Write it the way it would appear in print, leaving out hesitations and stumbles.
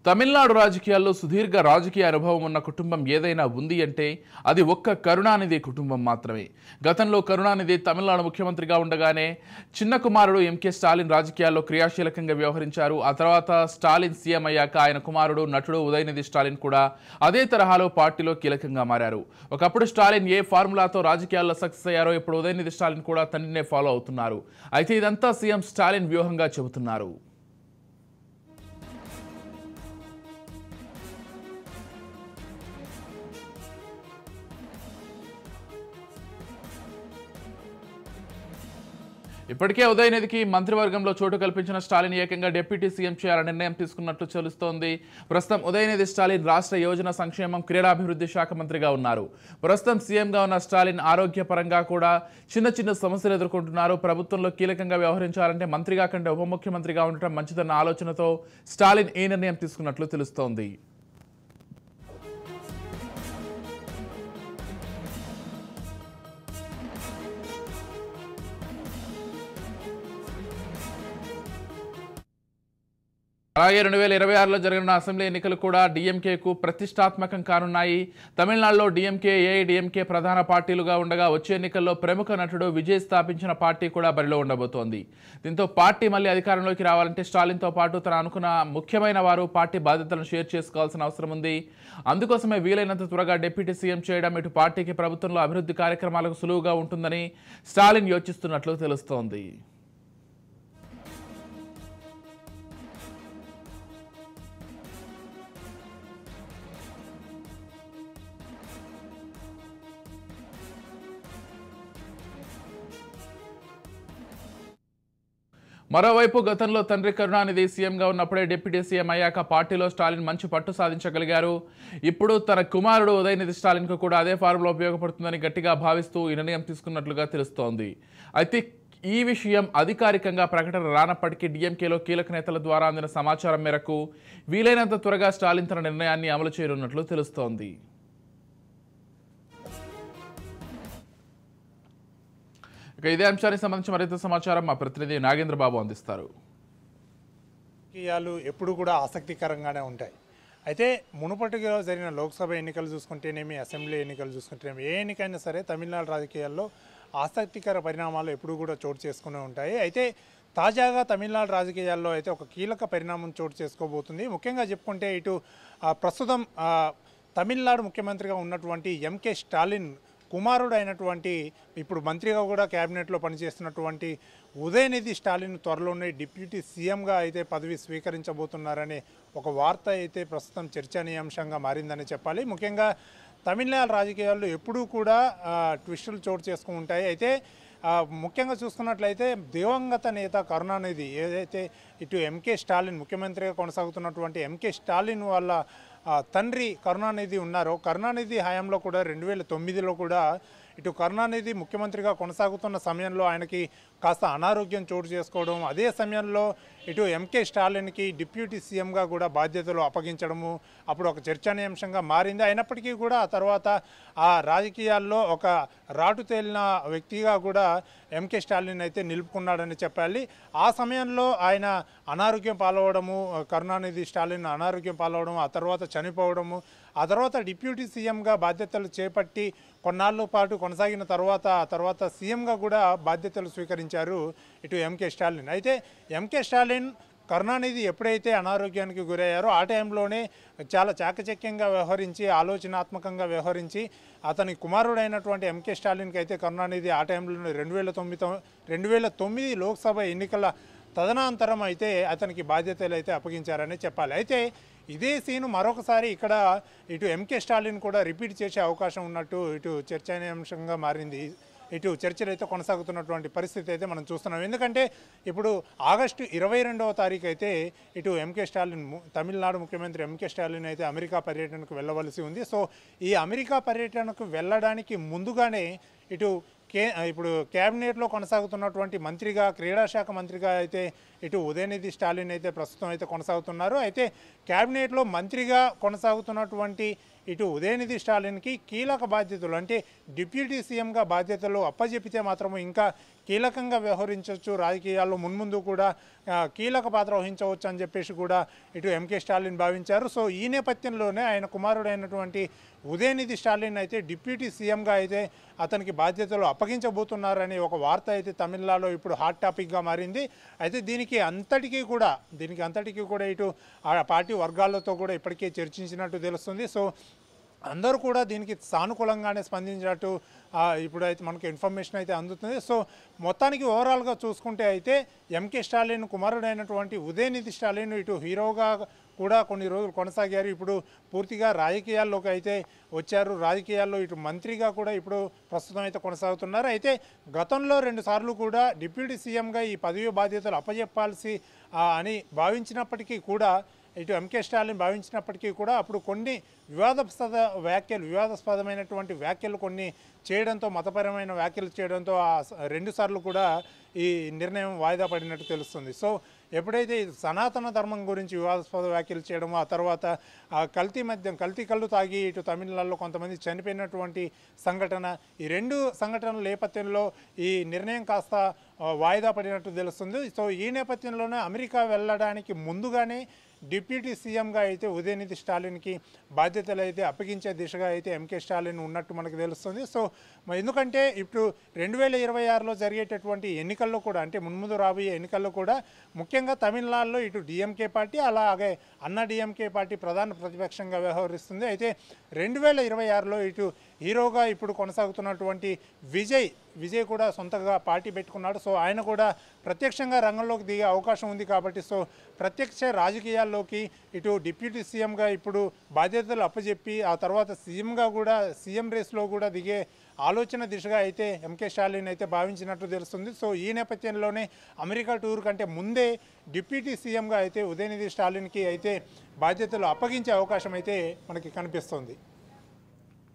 తమిళనాడు రాజకీయాల్లో సుదీర్ఘ రాజకీయ అనుభవం ఉన్న కుటుంబం ఏదైనా ఉంది అంటే అది ఒక్క కరుణానిధి కుటుంబం మాత్రమే. గతంలో కరుణానిధి తమిళనాడు ముఖ్యమంత్రిగా ఉండగానే చిన్న కుమారుడు ఎంకే స్టాలిన్ రాజకీయాల్లో క్రియాశీలకంగా వ్యవహరించారు. ఆ తర్వాత స్టాలిన్ సీఎం అయ్యాక ఆయన కుమారుడు నటుడు ఉదయనిధి స్టాలిన్ కూడా అదే తరహాలో పార్టీలో కీలకంగా మారారు. ఒకప్పుడు స్టాలిన్ ఏ ఫార్ములాతో రాజకీయాల్లో సక్సెస్ అయ్యారో ఇప్పుడు ఉదయనిధి స్టాలిన్ కూడా తండ్రినే ఫాలో అవుతున్నారు. అయితే ఇదంతా సీఎం స్టాలిన్ వ్యూహంగా చెబుతున్నారు. ఇప్పటికే ఉదయనిధికి మంత్రివర్గంలో చోటు కల్పించిన స్టాలిన్ ఏకంగా డిప్యూటీ సీఎం చేయాలని నిర్ణయం తీసుకున్నట్లు తెలుస్తోంది. ప్రస్తుతం ఉదయనిధి స్టాలిన్ రాష్ట్ర యువజన సంక్షేమం క్రీడాభివృద్ధి శాఖ మంత్రిగా ఉన్నారు. ప్రస్తుతం సీఎంగా ఉన్న స్టాలిన్ ఆరోగ్యపరంగా కూడా చిన్న సమస్యలు ఎదుర్కొంటున్నారు. ప్రభుత్వంలో కీలకంగా వ్యవహరించాలంటే మంత్రిగా కంటే ఉప ముఖ్యమంత్రిగా ఉండటం మంచిదన్న ఆలోచనతో స్టాలిన్ ఈ నిర్ణయం తీసుకున్నట్లు తెలుస్తోంది. అలాగే 2026లో జరగనున్న అసెంబ్లీ ఎన్నికలు కూడా డీఎంకేకు ప్రతిష్టాత్మకం కానున్నాయి. తమిళనాడులో డీఎంకే, ఏఐడీఎంకే ప్రధాన పార్టీలుగా ఉండగా వచ్చే ఎన్నికల్లో ప్రముఖ నటుడు విజయ్ స్థాపించిన పార్టీ కూడా బరిలో ఉండబోతోంది. దీంతో పార్టీ మళ్ళీ అధికారంలోకి రావాలంటే స్టాలిన్తో పాటు తన అనుకున్న ముఖ్యమైన వారు పార్టీ బాధ్యతలను షేర్ చేసుకోవాల్సిన అవసరం ఉంది. అందుకోసమే వీలైనంత త్వరగా డిప్యూటీ సీఎం చేయడం ఇటు పార్టీకి ప్రభుత్వంలో అభివృద్ధి కార్యక్రమాలకు సులువుగా ఉంటుందని స్టాలిన్ యోచిస్తున్నట్లు తెలుస్తోంది. మరోవైపు గతంలో తండ్రి కరుణానిధి సీఎంగా ఉన్నప్పుడే డిప్యూటీ సీఎం అయ్యాక పార్టీలో స్టాలిన్ మంచి పట్టు సాధించగలిగారు. ఇప్పుడు తన కుమారుడు ఉదయనిధి స్టాలిన్కు కూడా అదే ఫార్ములా ఉపయోగపడుతుందని గట్టిగా భావిస్తూ ఈ నిర్ణయం తీసుకున్నట్లుగా తెలుస్తోంది. అయితే ఈ విషయం అధికారికంగా ప్రకటన రానప్పటికీ డీఎంకేలో కీలక నేతల ద్వారా అందిన సమాచారం మేరకు వీలైనంత త్వరగా స్టాలిన్ తన నిర్ణయాన్ని అమలు చేయనున్నట్లు తెలుస్తోంది. ఇదే అంశానికి సంబంధించి మరింత సమాచారం మా ప్రతినిధి నాగేంద్ర బాబు అందిస్తారు. రాజకీయాలు ఎప్పుడు కూడా ఆసక్తికరంగానే ఉంటాయి. అయితే మునుపటిగా జరిగిన లోక్సభ ఎన్నికలు చూసుకుంటేనేమి, అసెంబ్లీ ఎన్నికలు చూసుకుంటేనేమి, ఏ ఎన్నికైనా సరే తమిళనాడు రాజకీయాల్లో ఆసక్తికర పరిణామాలు ఎప్పుడు కూడా చోటు చేసుకునే ఉంటాయి. అయితే తాజాగా తమిళనాడు రాజకీయాల్లో అయితే ఒక కీలక పరిణామం చోటు చేసుకోబోతుంది. ముఖ్యంగా చెప్పుకుంటే ఇటు ప్రస్తుతం తమిళనాడు ముఖ్యమంత్రిగా ఉన్నటువంటి ఎంకే స్టాలిన్ కుమారుడు అయినటువంటి ఇప్పుడు మంత్రిగా కూడా క్యాబినెట్లో పనిచేస్తున్నటువంటి ఉదయనిధి స్టాలిన్ త్వరలోనే డిప్యూటీ సీఎంగా అయితే పదవి స్వీకరించబోతున్నారనే ఒక వార్త అయితే ప్రస్తుతం చర్చనీయాంశంగా మారిందని చెప్పాలి. ముఖ్యంగా తమిళనాడు రాజకీయాల్లో ఎప్పుడూ కూడా ట్విస్టులు చోటు చేసుకుని ఉంటాయి. అయితే ముఖ్యంగా చూసుకున్నట్లయితే దివంగత నేత కరుణానిధి ఏదైతే ఇటు ఎంకే స్టాలిన్ ముఖ్యమంత్రిగా కొనసాగుతున్నటువంటి ఎంకే స్టాలిన్ వాళ్ళ తండ్రి కరుణానిధి ఉన్నారో, కరుణానిధి హయాంలో కూడా 2009లో కూడా ఇటు కరుణానిధి ముఖ్యమంత్రిగా కొనసాగుతున్న సమయంలో ఆయనకి కాస్త అనారోగ్యం చోటు చేసుకోవడం, అదే సమయంలో ఇటు ఎంకే స్టాలిన్కి డిప్యూటీ సీఎంగా కూడా బాధ్యతలు అప్పగించడము అప్పుడు ఒక చర్చనీయాంశంగా మారింది. అయినప్పటికీ కూడా ఆ తర్వాత ఆ రాజకీయాల్లో ఒక రాటు తేలిన వ్యక్తిగా కూడా ఎంకే స్టాలిన్ అయితే నిలుపుకున్నాడని చెప్పాలి. ఆ సమయంలో ఆయన అనారోగ్యం పాలవడము, కరుణానిధి స్టాలిన్ అనారోగ్యం పాలవడం, ఆ తర్వాత చనిపోవడము, ఆ తర్వాత డిప్యూటీ సీఎంగా బాధ్యతలు చేపట్టి కొన్నాళ్ళ పాటు కొనసాగిన ఆ తర్వాత సీఎంగా కూడా బాధ్యతలు స్వీకరించారు ఇటు ఎంకే స్టాలిన్. అయితే ఎంకే స్టాలిన్ కరుణానిధి ఎప్పుడైతే అనారోగ్యానికి గురయ్యారో ఆ టైంలోనే చాలా చాకచక్యంగా వ్యవహరించి, ఆలోచనాత్మకంగా వ్యవహరించి అతని కుమారుడైనటువంటి ఎంకే స్టాలిన్కి అయితే కరుణానిధి ఆ టైంలోనే 2009 లోక్సభ ఎన్నికల తదనంతరం అయితే అతనికి బాధ్యతలు అయితే అప్పగించారని చెప్పాలి. అయితే ఇదే సీను మరొకసారి ఇక్కడ ఇటు ఎంకే స్టాలిన్ కూడా రిపీట్ చేసే అవకాశం ఉన్నట్టు ఇటు చర్చనీయాంశంగా మారింది. ఇటు చర్చలు అయితే కొనసాగుతున్నటువంటి పరిస్థితి అయితే మనం చూస్తున్నాం. ఎందుకంటే ఇప్పుడు ఆగస్టు 22వ తారీఖు అయితే ఇటు ఎంకే స్టాలిన్ తమిళనాడు ముఖ్యమంత్రి ఎంకే స్టాలిన్ అయితే అమెరికా పర్యటనకు వెళ్ళవలసి ఉంది. సో ఈ అమెరికా పర్యటనకు వెళ్ళడానికి ముందుగానే ఇప్పుడు క్యాబినెట్లో కొనసాగుతున్నటువంటి మంత్రిగా, క్రీడాశాఖ మంత్రిగా అయితే ఇటు ఉదయనిధి స్టాలిన్ అయితే ప్రస్తుతం అయితే కొనసాగుతున్నారు. అయితే క్యాబినెట్లో మంత్రిగా కొనసాగుతున్నటువంటి ఇటు ఉదయనిధి స్టాలిన్కి కీలక బాధ్యతలు అంటే డిప్యూటీ సీఎంగా బాధ్యతలు అప్పజెపితే మాత్రము ఇంకా కీలకంగా వ్యవహరించవచ్చు, రాజకీయాల్లో మున్ముందు కూడా కీలక పాత్ర వహించవచ్చు అని చెప్పేసి కూడా ఇటు ఎంకే స్టాలిన్ భావించారు. సో ఈ నేపథ్యంలోనే ఆయన కుమారుడైనటువంటి ఉదయనిధి స్టాలిన్ అయితే డిప్యూటీ సీఎంగా అయితే అతనికి బాధ్యతలు అప్పగించబోతున్నారని ఒక వార్త అయితే తమిళనాడులో ఇప్పుడు హాట్ టాపిక్గా మారింది. అయితే దీనికి అంతటికీ కూడా ఇటు ఆ పార్టీ వర్గాలతో కూడా ఇప్పటికే చర్చించినట్టు తెలుస్తుంది. సో అందరూ కూడా దీనికి సానుకూలంగానే స్పందించినట్టు ఇప్పుడైతే మనకు ఇన్ఫర్మేషన్ అయితే అందుతుంది. సో మొత్తానికి ఓవరాల్గా చూసుకుంటే అయితే ఎంకే స్టాలిన్ కుమారుడైనటువంటి ఉదయనిధి స్టాలిన్ ఇటు హీరోగా కూడా కొన్ని రోజులు కొనసాగారు. ఇప్పుడు పూర్తిగా రాజకీయాల్లోకి అయితే వచ్చారు. రాజకీయాల్లో ఇటు మంత్రిగా కూడా ఇప్పుడు ప్రస్తుతం అయితే కొనసాగుతున్నారు. అయితే గతంలో 2 సార్లు కూడా డిప్యూటీ సీఎంగా ఈ పదవి బాధ్యతలు అప్పజెప్పాల్సి అని భావించినప్పటికీ కూడా ఇటు ఎంకే స్టాలిన్ భావించినప్పటికీ కూడా అప్పుడు కొన్ని వివాదాస్పదమైనటువంటి వ్యాఖ్యలు కొన్ని చేయడంతో, మతపరమైన వ్యాఖ్యలు చేయడంతో 2 సార్లు కూడా ఈ నిర్ణయం వాయిదా పడినట్టు తెలుస్తుంది. సో ఎప్పుడైతే సనాతన ధర్మం గురించి వివాదాస్పద వ్యాఖ్యలు చేయడమో, ఆ తర్వాత కల్తీ కళ్ళు తాగి ఇటు తమిళనాడులో కొంతమంది చనిపోయినటువంటి సంఘటన, ఈ 2 సంఘటనల నేపథ్యంలో ఈ నిర్ణయం కాస్త వాయిదా పడినట్టు తెలుస్తుంది. సో ఈ నేపథ్యంలోనే అమెరికా వెళ్ళడానికి ముందుగానే డిప్యూటీ సీఎంగా అయితే ఉదయనిధి స్టాలిన్కి బాధ్యతలు అయితే అప్పగించే దిశగా అయితే ఎంకే స్టాలిన్ ఉన్నట్టు మనకు తెలుస్తుంది. సో ఎందుకంటే ఇప్పుడు 2026లో జరిగేటటువంటి ఎన్నికల్లో కూడా అంటే మున్ముందు రాబోయే ఎన్నికల్లో కూడా ముఖ్యంగా తమిళనాడులో ఇటు డిఎంకే పార్టీ అలాగే అన్నా డిఎంకే పార్టీ ప్రధాన ప్రతిపక్షంగా వ్యవహరిస్తుంది. అయితే 2026లో ఇటు హీరోగా ఇప్పుడు కొనసాగుతున్నటువంటి విజయ్ కూడా సొంతగా పార్టీ పెట్టుకున్నాడు. సో ఆయన కూడా ప్రత్యక్షంగా రంగంలోకి దిగే అవకాశం ఉంది కాబట్టి సో ప్రత్యక్ష రాజకీయాల్లోకి ఇటు డిప్యూటీ సీఎంగా ఇప్పుడు బాధ్యతలు అప్పచెప్పి ఆ తర్వాత సీఎం రేస్లో కూడా దిగే ఆలోచన దిశగా అయితే ఎంకే స్టాలిన్ అయితే భావించినట్టు తెలుస్తుంది. సో ఈ నేపథ్యంలోనే అమెరికా టూర్ కంటే ముందే డిప్యూటీ సీఎంగా అయితే ఉదయనిధి స్టాలిన్కి అయితే బాధ్యతలు అప్పగించే అవకాశం అయితే మనకి కనిపిస్తుంది.